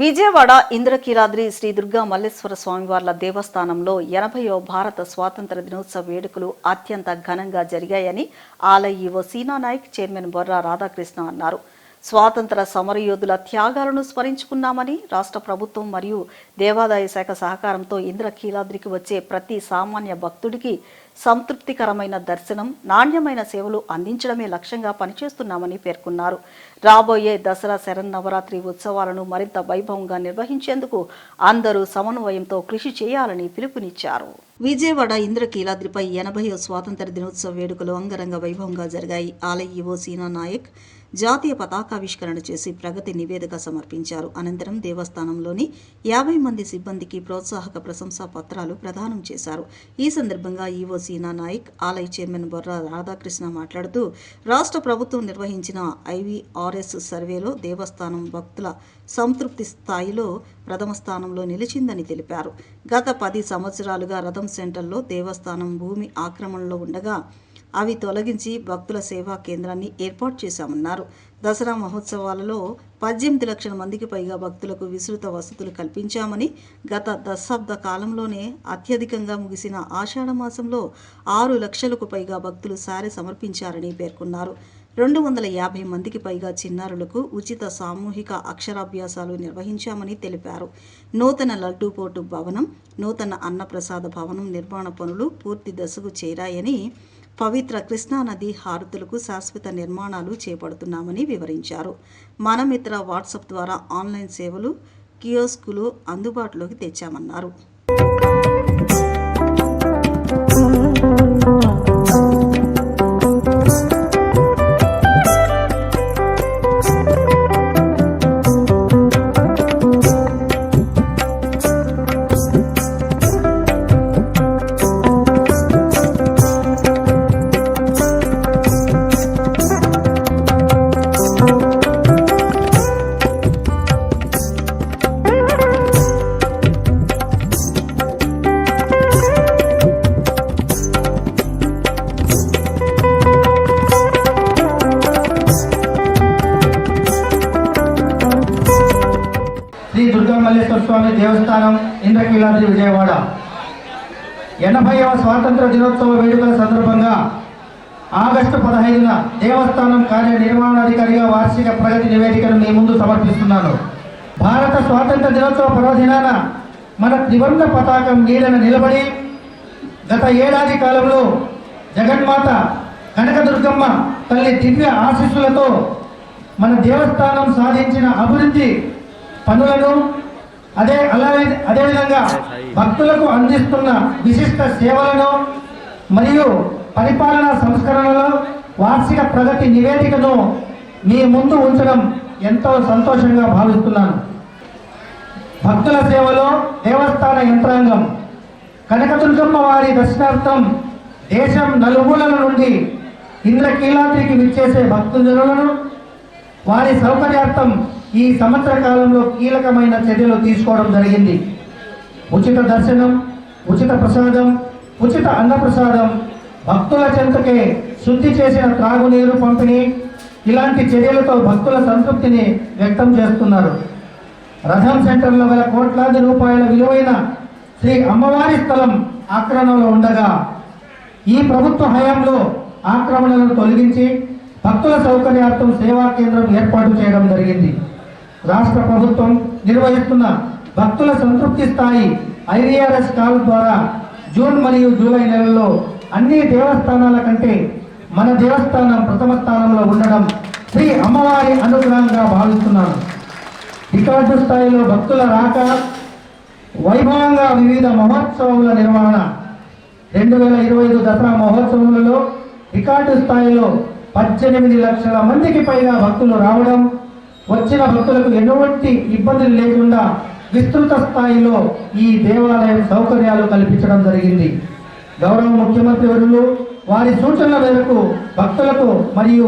విజయవాడ ఇంద్రకీలాద్రి శ్రీ దుర్గా మల్లేశ్వర స్వామివార్ల దేవస్థానంలో 80వ భారత స్వాతంత్ర దినోత్సవ వేడుకలు అత్యంత ఘనంగా జరిగాయని ఆలయ ఈవో సీనా నాయక్, చైర్మన్ బొర్రా రాధాకృష్ణ అన్నారు. స్వాతంత్ర సమరయోధుల త్యాగాలను స్మరించుకున్నామని రాష్ట్ర ప్రభుత్వం మరియు దేవాదాయ శాఖ సహకారంతో ఇంద్రకీలాద్రికి వచ్చే ప్రతి సామాన్య భక్తుడికి సంతృప్తికరమైన దర్శనం, నాణ్యమైన సేవలు అందించడమే లక్ష్యంగా పనిచేస్తున్నామని పేర్కొన్నారు. రాబోయే దసరా శరన్నవరాత్రి ఉత్సవాలను మరింత వైభవంగా నిర్వహించేందుకు అందరూ సమన్వయంతో కృషి చేయాలని పిలుపునిచ్చారు. విజయవాడ ఇంద్రకీలాద్రిపై 80వ స్వాతంత్ర దినోత్సవ వేడుకలు అంగరంగ వైభవంగా జరిగాయి. ఆలయ ఈవో సీనా నాయక్ జాతీయ పతాకావిష్కరణ చేసి ప్రగతి నివేదిక సమర్పించారు. అనంతరం దేవస్థానంలోని 50 మంది సిబ్బందికి ప్రోత్సాహక ప్రశంసా పత్రాలు ప్రదానం చేశారు. ఈ సందర్భంగా ఈవో సీనా నాయక్, ఆలయ చైర్మన్ బొర్రా రాధాకృష్ణ మాట్లాడుతూ, రాష్ట్ర ప్రభుత్వం నిర్వహించిన IVRS సర్వేలో దేవస్థానం భక్తుల సంతృప్తి స్థాయిలో ప్రథమ స్థానంలో నిలిచిందని తెలిపారు. గత 10 సంవత్సరాలుగా రథం సెంటర్లో దేవస్థానం భూమి ఆక్రమణలో ఉండగా అవి తొలగించి భక్తుల సేవా కేంద్రాన్ని ఏర్పాటు చేశామన్నారు. దసరా మహోత్సవాలలో 18 లక్షల మందికి పైగా భక్తులకు విస్తృత వసతులు కల్పించామని, గత దశాబ్ద కాలంలోనే అత్యధికంగా ముగిసిన ఆషాఢ మాసంలో 6 లక్షలకు పైగా భక్తులు సారె సమర్పించారని పేర్కొన్నారు. 250 మందికి పైగా చిన్నారులకు ఉచిత సామూహిక అక్షరాభ్యాసాలు నిర్వహించామని తెలిపారు. నూతన లడ్డూపోటు భవనం, నూతన అన్నప్రసాద భవనం నిర్మాణ పనులు పూర్తి దశకు చేరాయని, పవిత్ర కృష్ణానది హారతులకు శాశ్వత నిర్మాణాలు చేపడుతున్నామని వివరించారు. మనమిత్ర వాట్సాప్ ద్వారా ఆన్లైన్ సేవలు, కియోస్కులు అందుబాటులోకి తెచ్చామన్నారు. శ్రీ దుర్గా మల్లేశ్వర స్వామి దేవస్థానం, ఇంద్రకీలాద్రి, విజయవాడ 80వ స్వాతంత్ర దినోత్సవ వేడుకల సందర్భంగా ఆగస్టు 15న దేవస్థానం కార్యనిర్వహణాధికారిగా వార్షిక ప్రగతి నివేదికను మీ ముందు సమర్పిస్తున్నాను. భారత స్వాతంత్ర దినోత్సవ పర్వదినాన మన త్రివర్ణ పతాకం నీడన నిలబడి గత ఏడాది కాలంలో జగన్మాత కనకదుర్గమ్మ తల్లి దివ్య ఆశీస్సులతో మన దేవస్థానం సాధించిన అభివృద్ధి పనులను అదేవిధంగా భక్తులకు అందిస్తున్న విశిష్ట సేవలను మరియు పరిపాలనా సంస్కరణలో వార్షిక ప్రగతి నివేదికను మీ ముందు ఉంచడం ఎంతో సంతోషంగా భావిస్తున్నాను. భక్తుల సేవలో దేవస్థాన యంత్రాంగం కనకదుర్గమ్మ వారి దర్శనార్థం దేశం నలుమూలల నుండి ఇంద్రకీలాద్రికి విచ్చేసే భక్తులను వారి సౌకర్యార్థం ఈ సంవత్సర కాలంలో కీలకమైన చర్యలు తీసుకోవడం జరిగింది. ఉచిత దర్శనం, ఉచిత ప్రసాదం, ఉచిత అన్నప్రసాదం, భక్తుల చెంతకే శుద్ధి చేసిన త్రాగునీరు పంపిణీ, ఇలాంటి చర్యలతో భక్తుల సంతృప్తిని వ్యక్తం చేస్తున్నారు. రథం సెంటర్లో గల కోట్లాది రూపాయల విలువైన శ్రీ అమ్మవారి స్థలం ఆక్రమణలో ఉండగా ఈ ప్రభుత్వ హయాంలో ఆక్రమణలను తొలగించి భక్తుల సౌకర్యార్థం సేవా కేంద్రం ఏర్పాటు చేయడం జరిగింది. రాష్ట్ర ప్రభుత్వం నిర్వహిస్తున్న భక్తుల సంతృప్తి స్థాయి IVRS కాల్ ద్వారా జూన్ మరియు జూలై నెలల్లో అన్ని దేవస్థానాల కంటే మన దేవస్థానం ప్రథమ స్థానంలో ఉండడం శ్రీ అమ్మవారి అనుగ్రహంగా భావిస్తున్నాను. రికార్డు స్థాయిలో భక్తుల రాక, వైభవంగా వివిధ మహోత్సవాల నిర్వహణ 2025 దసరా మహోత్సవాలలో రికార్డు స్థాయిలో 18 లక్షల మందికి పైగా భక్తులు రావడం, వచ్చిన భక్తులకు ఎటువంటి ఇబ్బందులు లేకుండా విస్తృత స్థాయిలో ఈ దేవాలయం సౌకర్యాలు కల్పించడం జరిగింది. గౌరవ ముఖ్యమంత్రి వర్యులు వారి సూచనల మేరకు భక్తులకు మరియు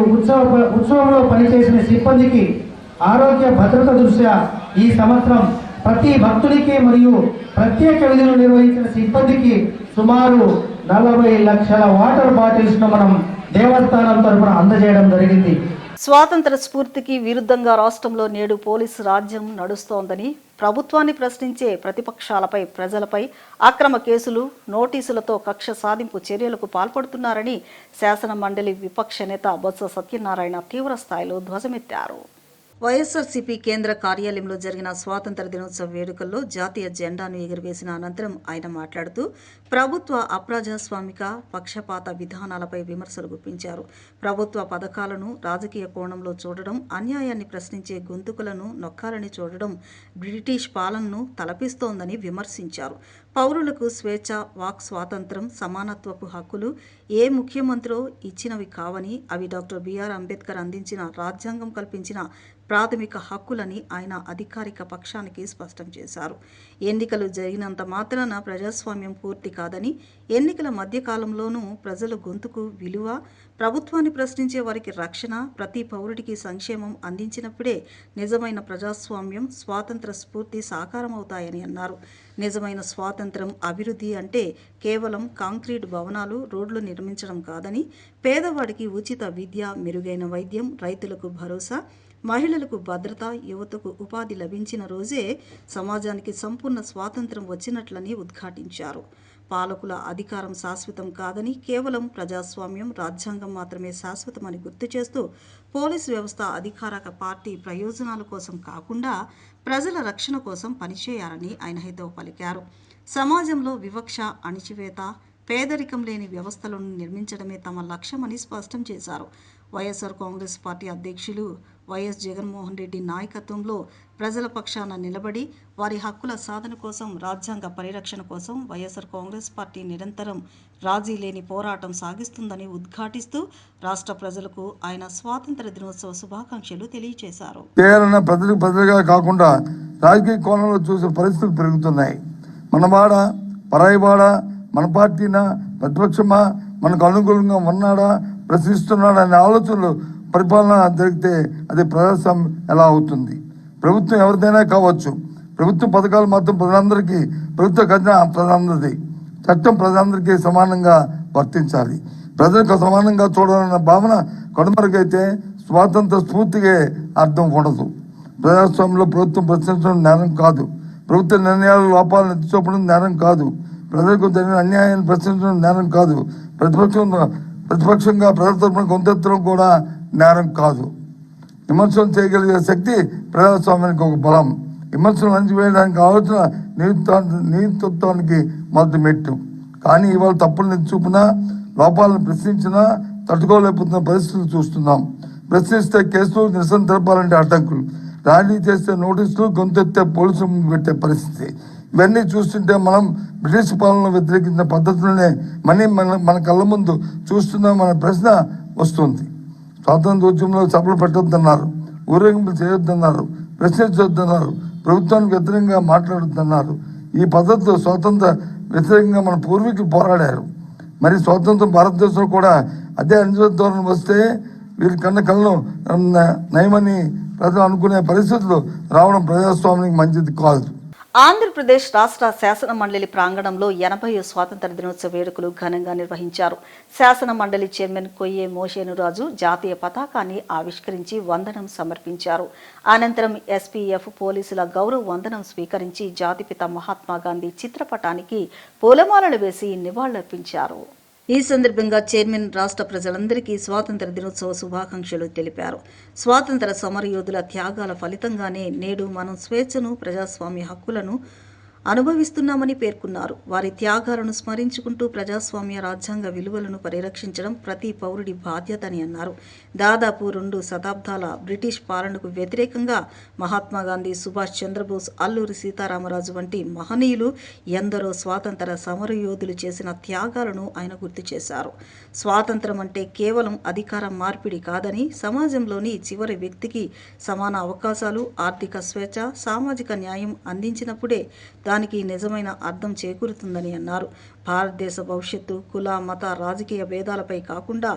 ఉత్సవంలో పనిచేసిన సిబ్బందికి ఆరోగ్య భద్రత దృష్ట్యా ఈ సంవత్సరం ప్రతి భక్తుడికి మరియు ప్రత్యేక విధులు నిర్వహించిన సిబ్బందికి సుమారు 40 లక్షల వాటర్ బాటిల్స్ను మనం దేవస్థానం తరఫున అందజేయడం జరిగింది. స్వాతంత్ర స్ఫూర్తికి విరుద్ధంగా రాష్ట్రంలో నేడు పోలీసు రాజ్యం నడుస్తోందని, ప్రభుత్వాన్ని ప్రశ్నించే ప్రతిపక్షాలపై, ప్రజలపై అక్రమ కేసులు, నోటీసులతో కక్ష సాధింపు చర్యలకు పాల్పడుతున్నారని శాసన మండలి విపక్ష నేత బొత్స సత్యనారాయణ తీవ్ర స్థాయిలో ధ్వజమెత్తారు. వైఎస్ఆర్సీపీ కేంద్ర కార్యాలయంలో జరిగిన స్వాతంత్ర దినోత్సవ వేడుకల్లో జాతీయ జెండాను ఎగురవేసిన అనంతరం ఆయన మాట్లాడుతూ ప్రభుత్వ అప్రజాస్వామిక పక్షపాత విధానాలపై విమర్శలు గుప్పించారు. ప్రభుత్వ పథకాలను రాజకీయ కోణంలో చూడడం, అన్యాయాన్ని ప్రశ్నించే గొంతుకులను నొక్కాలని చూడడం బ్రిటిష్ పాలనను తలపిస్తోందని విమర్శించారు. పౌరులకు స్వేచ్ఛ, వాక్ స్వాతంత్రం, సమానత్వపు హక్కులు ఏ ముఖ్యమంత్రో ఇచ్చినవి కావని, అవి డాక్టర్ బిఆర్ అంబేద్కర్ అందించిన రాజ్యాంగం కల్పించిన ప్రాథమిక హక్కులని ఆయన అధికారిక పక్షానికి స్పష్టం చేశారు. ఎన్నికలు జరిగినంత మాత్రాన ప్రజాస్వామ్యం పూర్తి కాదని, ఎన్నికల మధ్యకాలంలోనూ ప్రజల గొంతుకు విలువ, ప్రభుత్వాన్ని ప్రశ్నించే వారికి రక్షణ, ప్రతి పౌరుడికి సంక్షేమం అందించినప్పుడే నిజమైన ప్రజాస్వామ్యం, స్వాతంత్ర స్ఫూర్తి సాకారమవుతాయని అన్నారు. నిజమైన స్వాతంత్రం, అభివృద్ధి అంటే కేవలం కాంక్రీట్ భవనాలు, రోడ్లు నిర్మించడం కాదని, పేదవాడికి ఉచిత విద్య, మెరుగైన వైద్యం, రైతులకు భరోసా, మహిళలకు భద్రత, యువతకు ఉపాధి లభించిన రోజే సమాజానికి సంపూర్ణ స్వాతంత్రం వచ్చినట్లని ఉద్ఘాటించారు. పాలకుల అధికారం శాశ్వతం కాదని, కేవలం ప్రజాస్వామ్యం, రాజ్యాంగం మాత్రమే శాశ్వతమని గుర్తు చేస్తూ పోలీసు వ్యవస్థ అధికారిక పార్టీ ప్రయోజనాల కోసం కాకుండా ప్రజల రక్షణ కోసం పనిచేయాలని ఆయన హితవు పలికారు. సమాజంలో వివక్ష, అణిచివేత, పేదరికం లేని వ్యవస్థలను నిర్మించడమే తమ లక్ష్యమని స్పష్టం చేశారు. వైఎస్ఆర్ కాంగ్రెస్ పార్టీ అధ్యక్షులు వైఎస్ జగన్మోహన్ రెడ్డి నాయకత్వంలో ప్రజల పక్షాన నిలబడి వారి హక్కుల సాధన కోసం, రాజ్యాంగ పరిరక్షణ కోసం వైఎస్ఆర్ కాంగ్రెస్ పార్టీ నిరంతరం రాజీ లేని పోరాటం సాగిస్తుందని ఉద్ఘాటిస్తూ రాష్ట్ర ప్రజలకు ఆయన స్వాతంత్ర దినోత్సవ శుభాకాంక్షలు తెలియజేశారు. కేవలం ప్రజలుగా కాకుండా రాజకీయ కోణంలో చూసే పరిస్థితులు పెరుగుతున్నాయి. మనవాడ, పరాయివాడ, మన పార్టీనా, ప్రతిపక్షమా, మనకు అనుకూలంగా ఉన్నాడా, ప్రశ్నిస్తున్నాడా అనే ఆలోచనలు పరిపాలన జరిగితే అది ప్రజాస్వామ్యం ఎలా అవుతుంది? ప్రభుత్వం ఎవరిదైనా కావచ్చు, ప్రభుత్వ పథకాలు మాత్రం ప్రజలందరికీ, ప్రభుత్వ ఖజానా ప్రజలందరిది, చట్టం ప్రజలందరికీ సమానంగా వర్తించాలి. ప్రజలకు సమానంగా చూడాలన్న భావన కనుమరుగైతే స్వాతంత్ర స్ఫూర్తిగా అర్థం ఉండదు. ప్రజాస్వామ్యంలో ప్రభుత్వం ప్రశ్నించడం నేరం కాదు, ప్రభుత్వ నిర్ణయాల లోపాలను ఎత్తి చూపడం నేరం కాదు, ప్రజలకు జరిగిన అన్యాయాన్ని ప్రశ్నించడం నేరం కాదు, ప్రతిపక్షంగా ప్రజల తరపున గొంతెత్తడం కూడా నేరం కాదు. విమర్శలు చేయగలిగే శక్తి ప్రజాస్వామ్యానికి ఒక బలం. విమర్శలు అణచివేయడానికి ఆలోచన నియంతృత్వానికి మొదటి మెట్టు. కానీ ఇవాళ తప్పులను ఎత్తి చూపినా, లోపాలను ప్రశ్నించినా తట్టుకోలేకపోతున్న పరిస్థితులు చూస్తున్నాం. ప్రశ్నిస్తే కేసులు, నిరసన తెలపాలంటే అడ్డంకులు, ర్యాలీ చేస్తే నోటీసులు, గొంతెత్తే పోలీసుల ముందు పెట్టే పరిస్థితి. ఇవన్నీ చూస్తుంటే మనం బ్రిటిష్ పాలనను వ్యతిరేకించిన పద్ధతులనే మన కళ్ళ ముందు చూస్తున్నాం అనే ప్రశ్న వస్తుంది. స్వాతంత్రోద్యమంలో సభలు పెట్టొద్దన్నారు, ఊరేగింపులు చేయొద్దన్నారు, ప్రశ్నించొద్దన్నారు, ప్రభుత్వానికి వ్యతిరేకంగా మాట్లాడొద్దన్నారు. ఈ పద్ధతిలో స్వాతంత్ర వ్యతిరేకంగా మన పూర్వీకులు పోరాడారు. మరి స్వాతంత్రం భారతదేశంలో కూడా అదే అణచివేత ధోరణి వస్తే వీరి కళ్ళను నయమని ప్రజలు అనుకునే పరిస్థితులు రావడం ప్రజాస్వామ్యానికి మంచిది కాదు. ఆంధ్రప్రదేశ్ రాష్ట్ర శాసన మండలి ప్రాంగణంలో 80వ స్వాతంత్ర దినోత్సవ వేడుకలు ఘనంగా నిర్వహించారు. శాసన మండలి చైర్మన్ కొయ్యే మోషేనురాజు జాతీయ పతాకాన్ని ఆవిష్కరించి వందనం సమర్పించారు. అనంతరం ఎస్పీఎఫ్ పోలీసుల గౌరవ వందనం స్వీకరించి జాతిపిత మహాత్మా గాంధీ చిత్రపటానికి పూలమాలలు వేసి నివాళులర్పించారు. ఈ సందర్భంగా చైర్మన్ రాష్ట్ర ప్రజలందరికీ స్వాతంత్ర దినోత్సవ శుభాకాంక్షలు తెలిపారు. స్వాతంత్ర సమరయోధుల త్యాగాల ఫలితంగానే నేడు మనం స్వేచ్ఛను, ప్రజాస్వామ్య హక్కులను అనుభవిస్తున్నామని పేర్కొన్నారు. వారి త్యాగాలను స్మరించుకుంటూ ప్రజాస్వామ్య రాజ్యాంగ విలువలను పరిరక్షించడం ప్రతి పౌరుడి బాధ్యత అని అన్నారు. దాదాపు 2 శతాబ్దాల బ్రిటిష్ పాలనకు వ్యతిరేకంగా మహాత్మా గాంధీ, సుభాష్ చంద్రబోస్, అల్లూరి సీతారామరాజు వంటి మహనీయులు ఎందరో స్వాతంత్ర సమరయోధులు చేసిన త్యాగాలను ఆయన గుర్తు చేశారు. స్వాతంత్రం అంటే కేవలం అధికార మార్పిడి కాదని, సమాజంలోని చివరి వ్యక్తికి సమాన అవకాశాలు, ఆర్థిక స్వేచ్ఛ, సామాజిక న్యాయం అందించినప్పుడే దానికి నిజమైన అర్థం చేకూరుతుందని అన్నారు. భారతదేశ భవిష్యత్తు కుల, మత, రాజకీయ భేదాలపై కాకుండా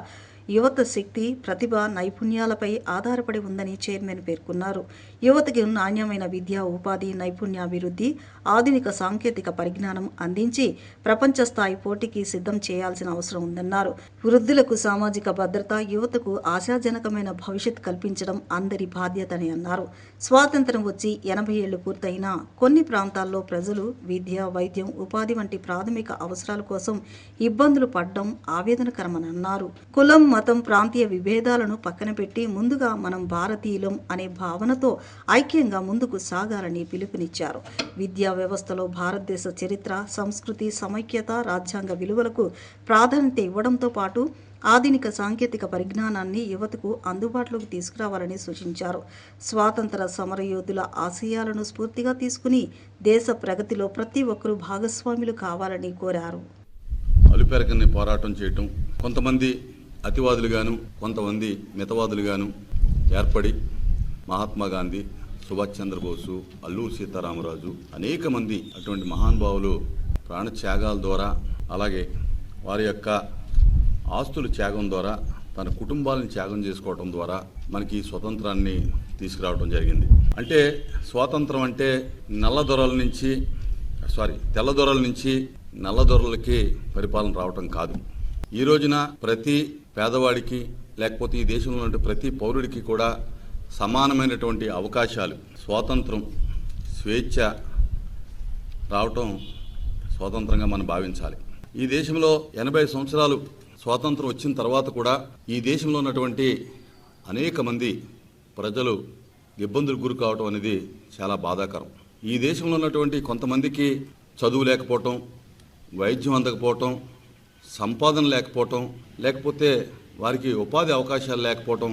యువత శక్తి, ప్రతిభ, నైపుణ్యాలపై ఆధారపడి ఉందని చైర్మన్ పేర్కొన్నారు. యువతకి నాణ్యమైన విద్య, ఉపాధి, నైపుణ్యాభివృద్ధి, ఆధునిక సాంకేతిక పరిజ్ఞానం అందించి ప్రపంచ స్థాయి పోటీకి సిద్ధం చేయాల్సిన అవసరం ఉందన్నారు. వృద్ధులకు సామాజిక భద్రత, యువతకు ఆశాజనకమైన భవిష్యత్ కల్పించడం అందరి బాధ్యతని అన్నారు. స్వాతంత్ర్యం వచ్చి 80 ఏళ్లు పూర్తయినా కొన్ని ప్రాంతాల్లో ప్రజలు విద్య, వైద్యం, ఉపాధి వంటి ప్రాథమిక అవసరాల కోసం ఇబ్బందులు పడడం ఆవేదనకరమని అన్నారు. కులం, మతం, ప్రాంతీయ విభేదాలను పక్కన పెట్టి ముందుగా మనం భారతీయులం అనే భావనతో ఐక్యంగా ముందుకు సాగాలని పిలుపునిచ్చారు. విద్యా వ్యవస్థలో భారతదేశ చరిత్ర, సంస్కృతి, సమైక్యత, రాజ్యాంగ విలువలకు ప్రాధాన్యత ఇవ్వడంతో పాటు ఆధునిక సాంకేతిక పరిజ్ఞానాన్ని యువతకు అందుబాటులోకి తీసుకురావాలని సూచించారు. స్వాతంత్ర సమరయోధుల ఆశయాలను స్ఫూర్తిగా తీసుకుని దేశ ప్రగతిలో ప్రతి ఒక్కరూ భాగస్వాములు కావాలని కోరారు. అలుపెరగని పోరాటం చేయటం, కొంతమంది అతివాదులుగాను కొంతమంది మితవాదులుగాను ఏర్పడి మహాత్మా గాంధీ, సుభాష్ చంద్రబోసు, అల్లూరి సీతారామరాజు, అనేక మంది అటువంటి మహానుభావులు ప్రాణత్యాగాల ద్వారా, అలాగే వారి యొక్క ఆస్తుల త్యాగం ద్వారా, తన కుటుంబాలను త్యాగం చేసుకోవడం ద్వారా మనకి స్వతంత్రాన్ని తీసుకురావడం జరిగింది. అంటే స్వాతంత్రం అంటే తెల్లదొరల నుంచి నల్లదొరలకి పరిపాలన రావటం కాదు. ఈ రోజున ప్రతి పేదవాడికి లేకపోతే ఈ దేశంలో ఉన్న ప్రతి పౌరుడికి కూడా సమానమైనటువంటి అవకాశాలు, స్వాతంత్రం, స్వేచ్ఛ రావటం స్వాతంత్రంగా మనం భావించాలి. ఈ దేశంలో 80 సంవత్సరాలు స్వాతంత్రం వచ్చిన తర్వాత కూడా ఈ దేశంలో ఉన్నటువంటి అనేక మంది ప్రజలు ఇబ్బందులకు గురి కావటం అనేది చాలా బాధాకరం. ఈ దేశంలో ఉన్నటువంటి కొంతమందికి చదువు లేకపోవటం, వైద్యం అందకపోవటం, సంపాదన లేకపోవటం, లేకపోతే వారికి ఉపాధి అవకాశాలు లేకపోవటం,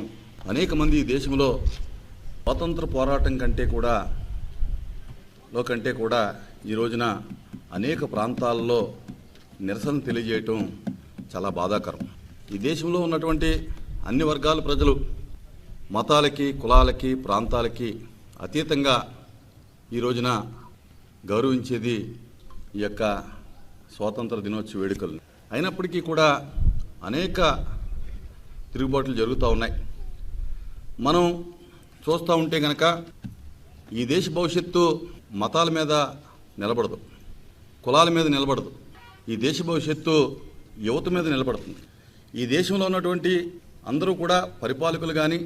అనేక మంది ఈ దేశంలో స్వాతంత్ర పోరాటం కంటే కూడా ఈ రోజున అనేక ప్రాంతాల్లో నిరసన తెలియజేయటం చాలా బాధాకరం. ఈ దేశంలో ఉన్నటువంటి అన్ని వర్గాల ప్రజలు మతాలకి, కులాలకి, ప్రాంతాలకి అతీతంగా ఈ రోజున గౌరవించేది ఈ యొక్క స్వాతంత్ర దినోత్సవ వేడుకలు. అయినప్పటికీ కూడా అనేక తిరుగుబాట్లు జరుగుతూ ఉన్నాయి. మనం చూస్తూ ఉంటే కనుక ఈ దేశ భవిష్యత్తు మతాల మీద నిలబడదు, కులాల మీద నిలబడదు. ఈ దేశ భవిష్యత్తు యువత మీద నిలబడుతుంది. ఈ దేశంలో ఉన్నటువంటి అందరూ కూడా పరిపాలకులు కానీ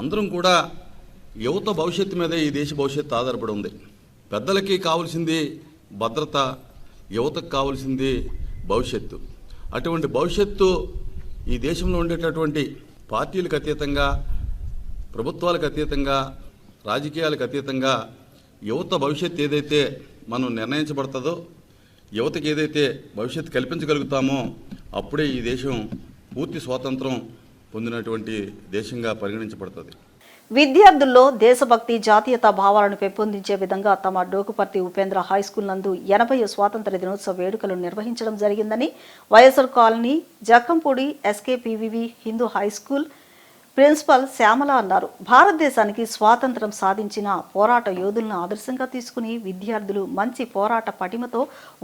అందరం కూడా యువత భవిష్యత్తు మీదే ఈ దేశ భవిష్యత్తు ఆధారపడి ఉంది. పెద్దలకి కావాల్సింది భద్రత, యువతకు కావాల్సింది భవిష్యత్తు. అటువంటి భవిష్యత్తు ఈ దేశంలో ఉండేటటువంటి పార్టీలకు అతీతంగా, ప్రభుత్వాలకు అతీతంగా, రాజకీయాలకు అతీతంగా యువత భవిష్యత్తు ఏదైతే మనం నిర్ణయించబడుతుందో, యువతకి ఏదైతే భవిష్యత్తు కల్పించగలుగుతామో అప్పుడే ఈ దేశం పూర్తి స్వాతంత్రం పొందినటువంటి దేశంగా పరిగణించబడుతుంది. విద్యార్థుల్లో దేశభక్తి, జాతీయతా భావాలను పెంపొందించే విధంగా తమ డోకుపర్తి ఉపేంద్ర హైస్కూల్ నందు 80వ స్వాతంత్ర దినోత్సవ వేడుకలు నిర్వహించడం జరిగిందని YSR colony Jakkampudi SKPVV Hindu high school principal Shyamala అన్నారు. భారతదేశానికి స్వాతంత్రం సాధించిన పోరాట యోధులను ఆదర్శంగా తీసుకుని విద్యార్థులు మంచి పోరాట పటిమతో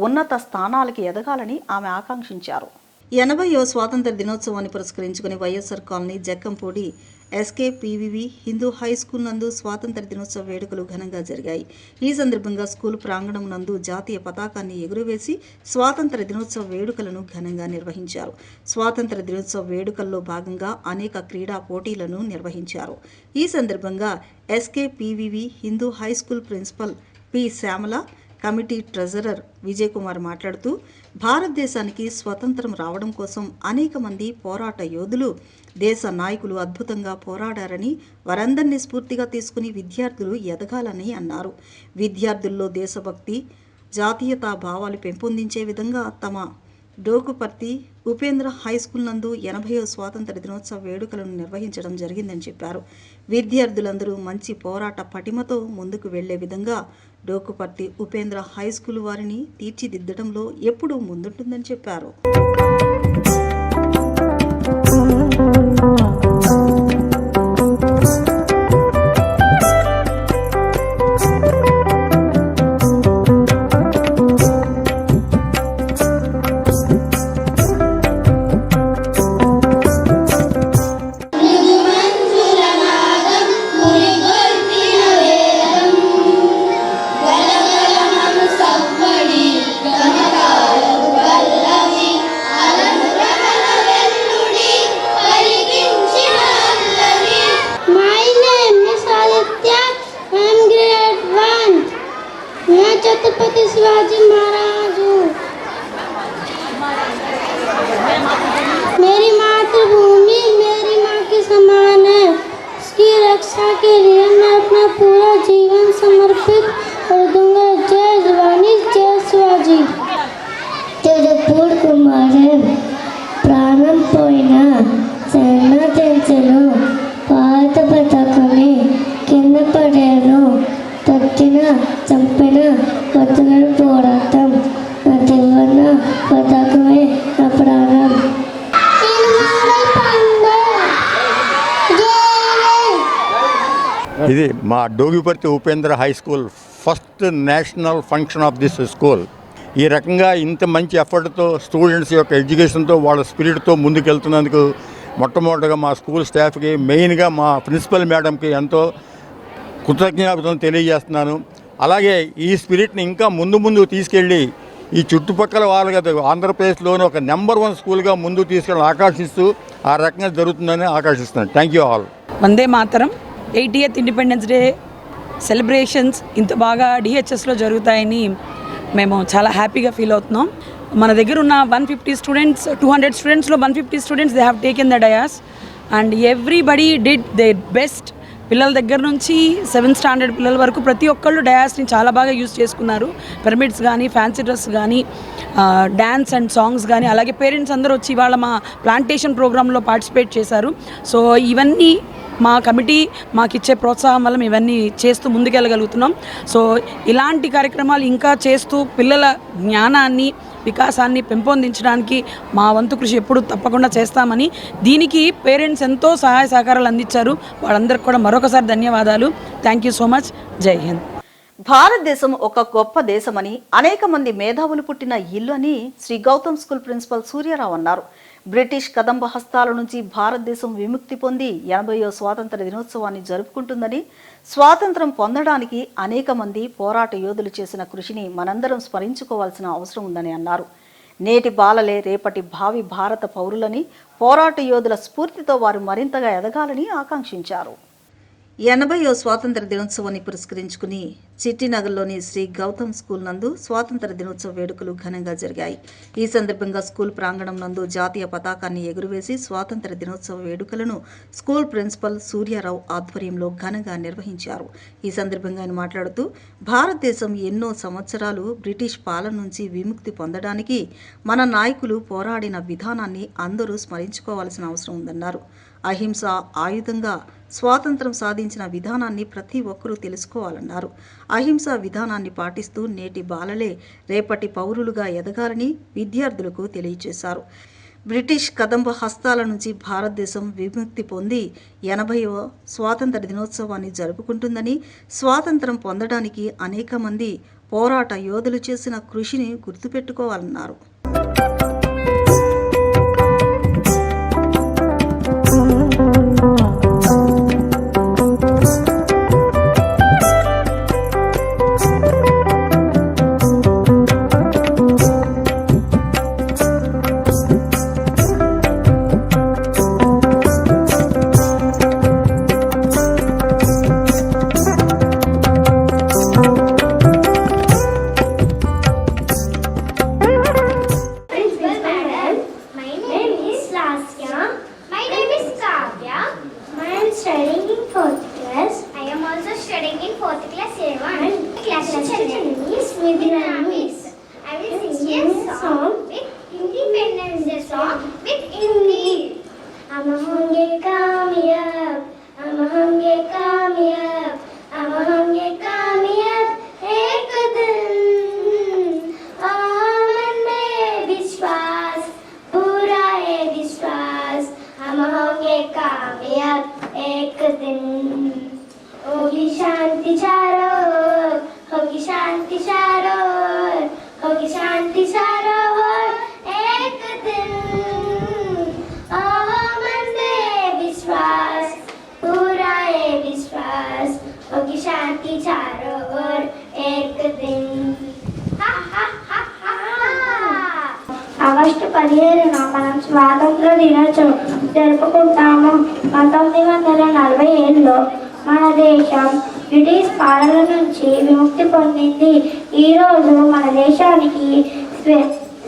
ఉన్నత స్థానాలకి ఎదగాలని ఆమె ఆకాంక్షించారు. 80వ స్వాతంత్ర దినోత్సవాన్ని పురస్కరించుకుని వైఎస్ఆర్ కాలనీ జక్కంపూడి ఎస్కేపీవీవి హిందూ హైస్కూల్ నందు స్వాతంత్ర దినోత్సవ వేడుకలు ఘనంగా జరిగాయి. ఈ సందర్భంగా స్కూల్ ప్రాంగణం నందు జాతీయ పతాకాన్ని ఎగురవేసి స్వాతంత్ర దినోత్సవ వేడుకలను ఘనంగా నిర్వహించారు. స్వాతంత్ర దినోత్సవ వేడుకల్లో భాగంగా అనేక క్రీడా పోటీలను నిర్వహించారు. ఈ సందర్భంగా SKPVV Hindu high school principal P Shyamala, committee treasurer Vijay Kumar మాట్లాడుతూ భారతదేశానికి స్వతంత్రం రావడం కోసం అనేక మంది పోరాట యోధులు, దేశ నాయకులు అద్భుతంగా పోరాడారని, వారందరినీ స్ఫూర్తిగా తీసుకుని విద్యార్థులు ఎదగాలని అన్నారు. విద్యార్థుల్లో దేశభక్తి, జాతీయతా భావాలు పెంపొందించే విధంగా తమ డోకుపర్తి ఉపేంద్ర హైస్కూల్ నందు 80వ స్వాతంత్ర దినోత్సవ వేడుకలను నిర్వహించడం జరిగిందని చెప్పారు. విద్యార్థులందరూ మంచి పోరాట పటిమతో ముందుకు వెళ్లే విధంగా డోకుపర్తి ఉపేంద్ర హైస్కూల్ వారిని తీర్చిదిద్దడంలో ఎప్పుడూ ముందుంటుందని చెప్పారు. మృదుమంజుల నాదం మురిగొల్పిన मैं छत्रपति शिवाजी महाराज हूँ। मेरी मातृभूमि मेरी माँ के समान है। इसकी रक्षा के लिए मैं अपना पूरा जीवन समर्पित कर दूंगा। जय जवानी जय शिवाजी। तेजपुर कुमार प्राणम पोइना सेना तेंचनो भारत पताकमे కింద పడేను తక్కిన చంపిన వదలని పోరాటం నా దివ్వన పతాకమే నా ప్రాణం. ఇది మా Dogiparthi Upendra high school first national function of this school. ఈ రకంగా ఇంత మంచి ఎఫర్ట్తో స్టూడెంట్స్ యొక్క ఎడ్యుకేషన్తో వాళ్ళ స్పిరిట్తో ముందుకెళ్తున్నందుకు మొట్టమొదటిగా మా స్కూల్ స్టాఫ్కి, మెయిన్గా మా ప్రిన్సిపల్ మేడంకి ఎంతో కృతజ్ఞతలు తెలియజేస్తున్నాను. అలాగే ఈ స్పిరిట్ని ఇంకా ముందు తీసుకెళ్ళి ఈ చుట్టుపక్కల వాళ్ళ ఆంధ్రప్రదేశ్లోని ఒక నెంబర్ 1 స్కూల్గా ముందుకు తీసుకెళ్ళి ఆకాంక్షిస్తూ ఆ రకంగా జరుగుతుందని ఆకాంక్షిస్తున్నాను. Thank you all. వందే మాతరం. 80th ఇండిపెండెన్స్ డే సెలబ్రేషన్స్ ఇంత బాగా డిహెచ్ఎస్లో జరుగుతాయని మేము చాలా హ్యాపీగా ఫీల్ అవుతున్నాం. మన దగ్గర ఉన్న 150 students, 200 స్టూడెంట్స్లో 150 students they have taken the dais and everybody did their best. పిల్లల దగ్గర నుంచి 7th స్టాండర్డ్ పిల్లల వరకు ప్రతి ఒక్కళ్ళు డయాస్ని చాలా బాగా యూజ్ చేసుకున్నారు. పిరమిడ్స్ కానీ, ఫ్యాన్సీ డ్రెస్ కానీ, డ్యాన్స్ అండ్ సాంగ్స్ కానీ, అలాగే పేరెంట్స్ అందరూ వచ్చి వాళ్ళ మా ప్లాంటేషన్ ప్రోగ్రాంలో పార్టిసిపేట్ చేశారు. సో ఇవన్నీ మా కమిటీ మాకు ఇచ్చే ప్రోత్సాహం వల్ల ఇవన్నీ చేస్తూ ముందుకెళ్ళగలుగుతున్నాం. సో ఇలాంటి కార్యక్రమాలు ఇంకా చేస్తూ పిల్లల జ్ఞానాన్ని, వికాసాన్ని పెంపొందించడానికి మా వంతు కృషి ఎప్పుడు తప్పకుండా చేస్తామని, దీనికి పేరెంట్స్ ఎంతో సహాయ సహకారాలు అందించారు. వాళ్ళందరికీ కూడా మరొకసారి ధన్యవాదాలు. Thank you so much. జై హింద్. భారతదేశం ఒక గొప్ప దేశమని, అనేక మంది మేధావులు పుట్టిన ఇల్లు అని శ్రీ గౌతమ్ స్కూల్ ప్రిన్సిపల్ సూర్యారావు అన్నారు. బ్రిటిష్ కదంబ హస్తాల నుంచి భారతదేశం విముక్తి పొంది 80వ స్వాతంత్ర దినోత్సవాన్ని జరుపుకుంటుందని, స్వాతంత్రం పొందడానికి అనేక మంది పోరాట యోధులు చేసిన కృషిని మనందరం స్మరించుకోవాల్సిన అవసరం ఉందని అన్నారు. నేటి బాలలే రేపటి భావి భారత పౌరులని, పోరాట యోధుల స్ఫూర్తితో వారు మరింతగా ఎదగాలని ఆకాంక్షించారు. 80వ స్వాతంత్ర దినోత్సవాన్ని పురస్కరించుకుని చిట్టినగర్లోని శ్రీ గౌతమ్ స్కూల్ నందు స్వాతంత్ర దినోత్సవ వేడుకలు ఘనంగా జరిగాయి. ఈ సందర్భంగా స్కూల్ ప్రాంగణం నందు జాతీయ పతాకాన్ని ఎగురవేసి స్వాతంత్ర దినోత్సవ వేడుకలను స్కూల్ ప్రిన్సిపల్ సూర్యారావు ఆధ్వర్యంలో ఘనంగా నిర్వహించారు. ఈ సందర్భంగా ఆయన మాట్లాడుతూ, భారతదేశం ఎన్నో సంవత్సరాలు బ్రిటిష్ పాలన నుంచి విముక్తి పొందడానికి మన నాయకులు పోరాడిన విధానాన్ని అందరూ స్మరించుకోవాల్సిన అవసరం ఉందన్నారు. అహింస ఆయుధంగా స్వాతంత్రం సాధించిన విధానాన్ని ప్రతి ఒక్కరూ తెలుసుకోవాలన్నారు. అహింసా విధానాన్ని పాటిస్తూ నేటి బాలలే రేపటి పౌరులుగా ఎదగాలని విద్యార్థులకు తెలియజేశారు. బ్రిటిష్ కదంబ హస్తాల నుంచి భారతదేశం విముక్తి పొంది 80వ స్వాతంత్ర దినోత్సవాన్ని జరుపుకుంటుందని, స్వాతంత్రం పొందడానికి అనేక మంది పోరాట యోధులు చేసిన కృషిని గుర్తుపెట్టుకోవాలన్నారు. ఆగస్టు 17న మనం స్వాతంత్ర దినోత్సవం జరుపుకుంటాము. 1947లో మన దేశం బ్రిటిష్ పాలన నుంచి విముక్తి పొందింది. ఈరోజు మన దేశానికి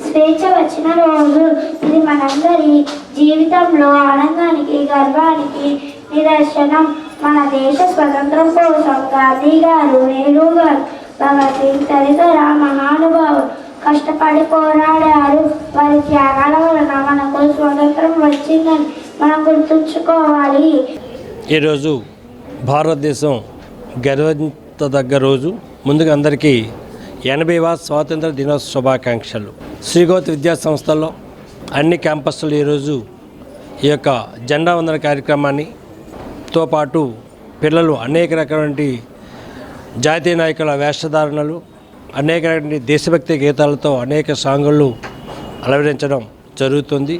స్వేచ్ఛ వచ్చిన రోజు. ఇది మనందరి జీవితంలో ఆనందానికి, గర్వానికి నిదర్శనం. మన దేశ స్వతంత్రం కోసం గాంధీ గారు, నెహ్రూ గారు, భగత్ సింగ్ తదితర మహానుభావులు కష్టపడి పోరాడారు. వారి త్యాగాల వలన మనకు స్వతంత్రం వచ్చిందని మనం గుర్తుంచుకోవాలి. ఈరోజు భారతదేశం గర్వించదగ్గ రోజు. ముందుగా అందరికీ 80వ స్వాతంత్ర దినోత్సవ శుభాకాంక్షలు. శ్రీగౌత్ విద్యా సంస్థల్లో అన్ని క్యాంపస్లు ఈరోజు ఈ యొక్క జెండా వందన కార్యక్రమాన్నితో పాటు పిల్లలు అనేక రకమైన జాతీయ నాయకుల వేషధారణలు, అనేక రకమైన దేశభక్తి గీతాలతో అనేక సాంగులు అలవరించడం జరుగుతుంది.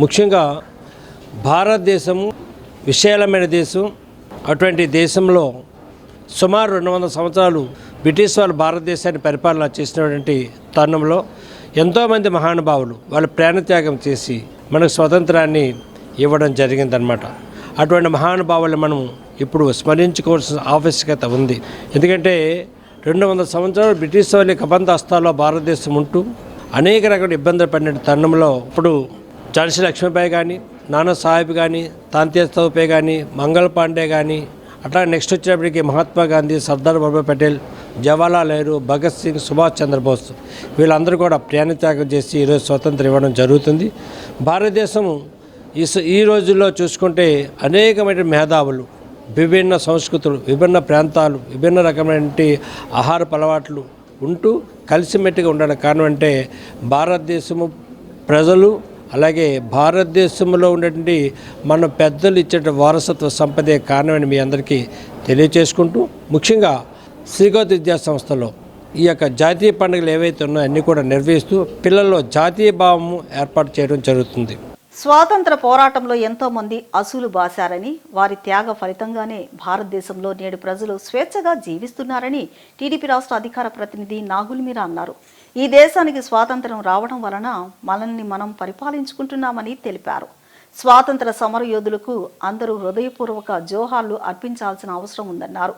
ముఖ్యంగా భారతదేశము విశాలమైన దేశం. అటువంటి దేశంలో సుమారు 200 సంవత్సరాలు బ్రిటిష్ వాళ్ళు భారతదేశాన్ని పరిపాలన చేసినటువంటి తరుణంలో ఎంతోమంది మహానుభావులు వాళ్ళ ప్రాణత్యాగం చేసి మనకు స్వతంత్రాన్ని ఇవ్వడం జరిగిందనమాట. అటువంటి మహానుభావులు మనం ఇప్పుడు స్మరించుకోవాల్సిన ఆవశ్యకత ఉంది. ఎందుకంటే 200 సంవత్సరాలు బ్రిటిష్ వాళ్ళ కబంధ హస్తాల్లో భారతదేశం ఉంటూ అనేక రకాల ఇబ్బందులు పడిన తరుణంలో ఇప్పుడు ఝాన్సీ లక్ష్మీబాయి కానీ, నానా సాహెబ్ కానీ, తాంతియా తోపే కానీ, మంగళ పాండే కానీ, అట్లా నెక్స్ట్ వచ్చేటప్పటికి మహాత్మా గాంధీ, సర్దార్ వల్లభాయ్ పటేల్, జవహర్లాల్ నెహ్రూ, భగత్ సింగ్, సుభాష్ చంద్రబోస్ వీళ్ళందరూ కూడా ప్రాణత్యాగం చేసి ఈరోజు స్వతంత్రం ఇవ్వడం జరుగుతుంది. భారతదేశం ఈ రోజుల్లో చూసుకుంటే అనేకమైన మేధావులు, విభిన్న సంస్కృతులు, విభిన్న ప్రాంతాలు, విభిన్న రకమైన ఆహారపు అలవాట్లు ఉంటూ కలిసిమెట్టుగా ఉండడానికి కారణం అంటే భారతదేశము ప్రజలు, అలాగే భారతదేశంలో ఉన్నటువంటి మన పెద్దలు ఇచ్చే వారసత్వ సంపదే కారణమని మీ అందరికీ తెలియచేసుకుంటూ, ముఖ్యంగా శ్రీగౌత్ విద్యా సంస్థలో ఈ యొక్క జాతీయ పండుగలు ఏవైతే ఉన్నాయో అన్నీ కూడా నిర్వహిస్తూ పిల్లల్లో జాతీయ భావము ఏర్పాటు చేయడం జరుగుతుంది. స్వాతంత్ర పోరాటంలో ఎంతో మంది అసూలు బాశారని, వారి త్యాగ ఫలితంగానే భారతదేశంలో నేడు ప్రజలు స్వేచ్ఛగా జీవిస్తున్నారని టీడీపీ రాష్ట్ర అధికార ప్రతినిధి నాగుల్ మీరా అన్నారు. ఈ దేశానికి స్వాతంత్రం రావడం వలన మనల్ని మనం పరిపాలించుకుంటున్నామని తెలిపారు. స్వాతంత్ర సమరయోధులకు అందరూ హృదయపూర్వక జోహార్లు అర్పించాల్సిన అవసరం ఉందన్నారు.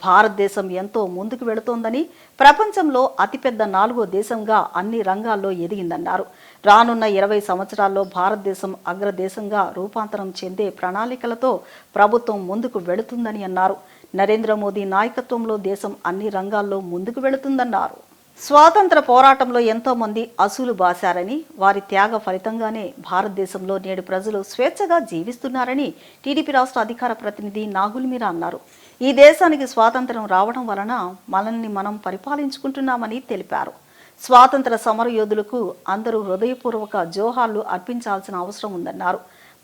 భారతదేశం ఎంతో ముందుకు వెళుతోందని, ప్రపంచంలో అతిపెద్ద 4వ దేశంగా అన్ని రంగాల్లో ఎదిగిందన్నారు. రానున్న 20 సంవత్సరాల్లో భారతదేశం అగ్రదేశంగా రూపాంతరం చెందే ప్రణాళికలతో ప్రభుత్వం ముందుకు వెళుతుందని అన్నారు. నరేంద్ర మోదీ నాయకత్వంలో దేశం అన్ని రంగాల్లో ముందుకు వెళుతుందన్నారు. స్వాతంత్ర పోరాటంలో ఎంతో మంది అసూలు బాశారని, వారి త్యాగ ఫలితంగానే భారతదేశంలో నేడు ప్రజలు స్వేచ్ఛగా జీవిస్తున్నారని టీడీపీ రాష్ట్ర అధికార ప్రతినిధి నాగుల్ మీరా అన్నారు. ఈ దేశానికి స్వాతంత్రం రావడం వలన మనల్ని మనం పరిపాలించుకుంటున్నామని తెలిపారు. స్వాతంత్ర సమరయోధులకు అందరూ హృదయపూర్వక జోహార్లు అర్పించాల్సిన అవసరం ఉందన్నారు.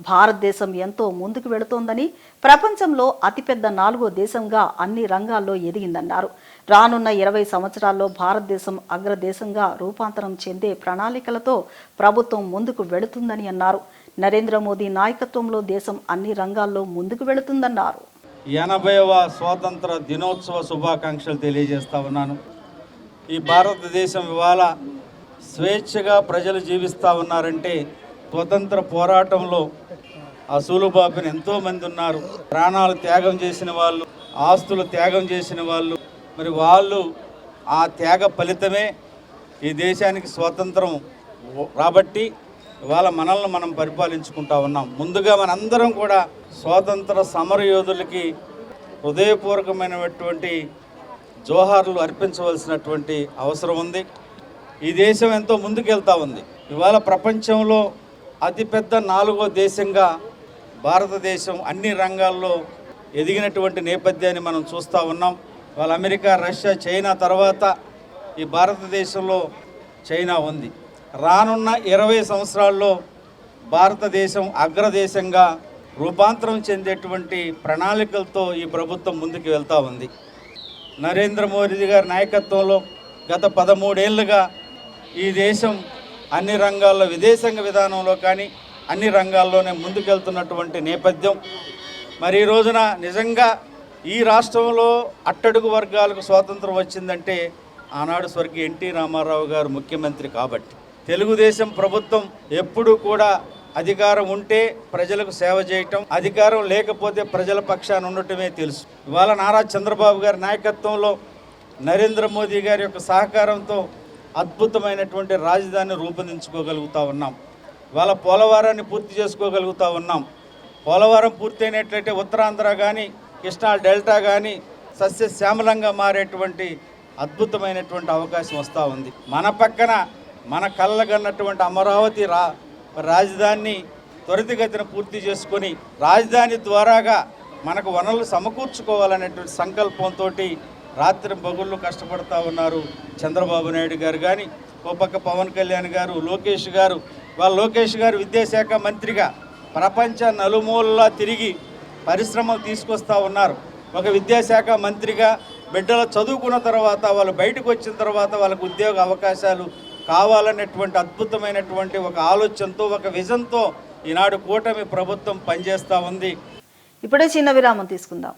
భారతదేశం ఎంతో ముందుకు వెళుతోందని, ప్రపంచంలో అతిపెద్ద 4వ దేశంగా అన్ని రంగాల్లో ఎదిగిందన్నారు. రానున్న 20 సంవత్సరాల్లో భారతదేశం అగ్రదేశంగా రూపాంతరం చెందే ప్రణాళికలతో ప్రభుత్వం ముందుకు వెళుతుందని అన్నారు. నరేంద్ర మోదీ నాయకత్వంలో దేశం అన్ని రంగాల్లో ముందుకు వెళుతుందన్నారు. 80వ స్వాతంత్ర దినోత్సవ శుభాకాంక్షలు తెలియజేస్తా ఉన్నాను. ఈ భారతదేశం ఇవాళ స్వేచ్ఛగా ప్రజలు జీవిస్తూ ఉన్నారంటే స్వతంత్ర పోరాటంలో అసూలుబాపిన ఎంతోమంది ఉన్నారు. ప్రాణాలు త్యాగం చేసిన వాళ్ళు, ఆస్తులు త్యాగం చేసిన వాళ్ళు, మరి వాళ్ళు ఆ త్యాగ ఫలితమే ఈ దేశానికి స్వాతంత్రం రాబట్టి ఇవాళ మనల్ని మనం పరిపాలించుకుంటా ఉన్నాం. ముందుగా మనందరం కూడా స్వాతంత్ర సమరయోధులకి హృదయపూర్వకమైనటువంటి జోహార్లు అర్పించవలసినటువంటి అవసరం ఉంది. ఈ దేశం ఎంతో ముందుకెళ్తా ఉంది. ఇవాళ ప్రపంచంలో అతిపెద్ద 4వ దేశంగా భారతదేశం అన్ని రంగాల్లో ఎదిగినటువంటి నేపథ్యాన్ని మనం చూస్తూ ఉన్నాం. వాళ్ళ అమెరికా, రష్యా, చైనా తర్వాత ఈ భారతదేశంలో చైనా ఉంది. రానున్న 20 సంవత్సరాల్లో భారతదేశం అగ్రదేశంగా రూపాంతరం చెందేటువంటి ప్రణాళికలతో ఈ ప్రభుత్వం ముందుకు వెళ్తూ ఉంది. నరేంద్ర మోదీ గారి నాయకత్వంలో గత 13 ఏళ్ళుగా ఈ దేశం అన్ని రంగాల్లో, విదేశాంగ విధానంలో కానీ అన్ని రంగాల్లోనే ముందుకెళ్తున్నటువంటి నేపథ్యం. మరి ఈ రోజున నిజంగా ఈ రాష్ట్రంలో అట్టడుగు వర్గాలకు స్వాతంత్రం వచ్చిందంటే ఆనాడు స్వర్గీయ ఎన్టీ రామారావు గారు ముఖ్యమంత్రి కాబట్టి. తెలుగుదేశం ప్రభుత్వం ఎప్పుడూ కూడా అధికారం ఉంటే ప్రజలకు సేవ చేయటం, అధికారం లేకపోతే ప్రజల పక్షాన ఉండటమే తెలుసు. ఇవాళ నారా చంద్రబాబు గారి నాయకత్వంలో, నరేంద్ర మోదీ గారి యొక్క సహకారంతో అద్భుతమైనటువంటి రాజధానిని రూపొందించుకోగలుగుతా ఉన్నాం. ఇవాళ పోలవరాన్ని పూర్తి చేసుకోగలుగుతా ఉన్నాం. పోలవరం పూర్తయినట్లయితే ఉత్తరాంధ్ర కానీ, కృష్ణా డెల్టా కానీ సస్యశ్యామలంగా మారేటువంటి అద్భుతమైనటువంటి అవకాశం వస్తూ ఉంది. మన పక్కన మన కళ్ళగన్నటువంటి అమరావతి రాజధానిని త్వరితగతిన పూర్తి చేసుకొని రాజధాని ద్వారాగా మనకు వనరులు సమకూర్చుకోవాలనేటువంటి సంకల్పంతో రాత్రి పగుళ్ళు కష్టపడతా ఉన్నారు చంద్రబాబు నాయుడు గారు కానీ, ఓ పక్క పవన్ కళ్యాణ్ గారు, లోకేష్ గారు. లోకేష్ గారు విద్యాశాఖ మంత్రిగా ప్రపంచ నలుమూలలా తిరిగి పరిశ్రమలు తీసుకొస్తూ ఉన్నారు. ఒక విద్యాశాఖ మంత్రిగా బిడ్డలు చదువుకున్న తర్వాత వాళ్ళు బయటకు వచ్చిన తర్వాత వాళ్ళకు ఉద్యోగ అవకాశాలు కావాలనేటువంటి అద్భుతమైనటువంటి ఒక ఆలోచనతో, ఒక విజన్తో ఈనాడు కూటమి ప్రభుత్వం పనిచేస్తూ ఉంది. ఇప్పుడే చిన్న విరామం తీసుకుందాం.